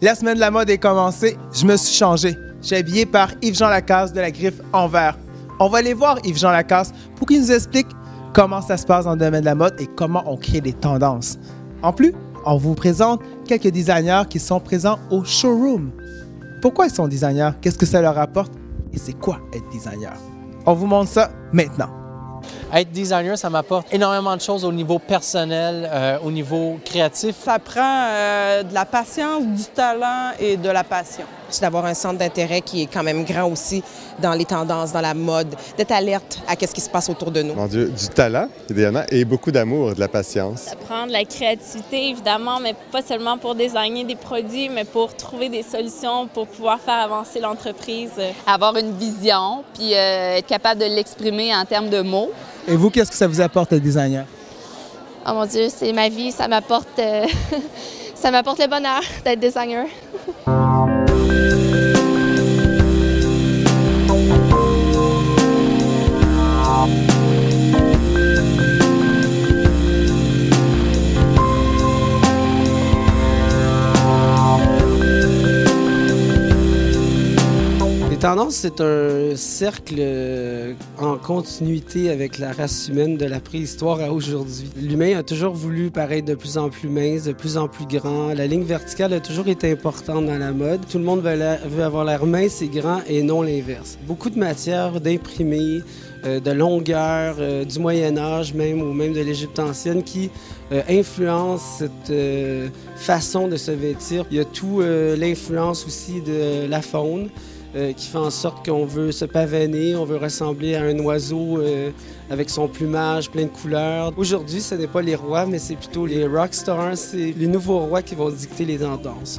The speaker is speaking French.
La semaine de la mode est commencée, je me suis changé. Je suis habillé par Yves-Jean Lacasse de la Griffe Anvers. On va aller voir Yves-Jean Lacasse pour qu'il nous explique comment ça se passe dans le domaine de la mode et comment on crée des tendances. En plus, on vous présente quelques designers qui sont présents au showroom. Pourquoi ils sont designers? Qu'est-ce que ça leur apporte? Et c'est quoi être designer? On vous montre ça maintenant. Être designer, ça m'apporte énormément de choses au niveau personnel, au niveau créatif. Ça prend de la patience, du talent et de la passion. C'est d'avoir un centre d'intérêt qui est quand même grand aussi dans les tendances, dans la mode, d'être alerte à ce qui se passe autour de nous. Mon Dieu, du talent, idéalement, et beaucoup d'amour, de la patience. Ça prend de la créativité, évidemment, mais pas seulement pour designer des produits, mais pour trouver des solutions pour pouvoir faire avancer l'entreprise. Avoir une vision, puis être capable de l'exprimer en termes de mots. Et vous, qu'est-ce que ça vous apporte, être designer? Oh mon Dieu, c'est ma vie, ça m'apporte ça m'apporte le bonheur d'être designer. Les tendances, c'est un cercle en continuité avec la race humaine de la préhistoire à aujourd'hui. L'humain a toujours voulu paraître de plus en plus mince, de plus en plus grand. La ligne verticale a toujours été importante dans la mode. Tout le monde veut avoir l'air mince et grand et non l'inverse. Beaucoup de matières, d'imprimés, de longueur, du Moyen-Âge même ou même de l'Égypte ancienne qui influencent cette façon de se vêtir. Il y a tout l'influence aussi de la faune. Qui fait en sorte qu'on veut se pavaner, on veut ressembler à un oiseau avec son plumage plein de couleurs. Aujourd'hui, ce n'est pas les rois, mais c'est plutôt les rockstars, c'est les nouveaux rois qui vont dicter les tendances.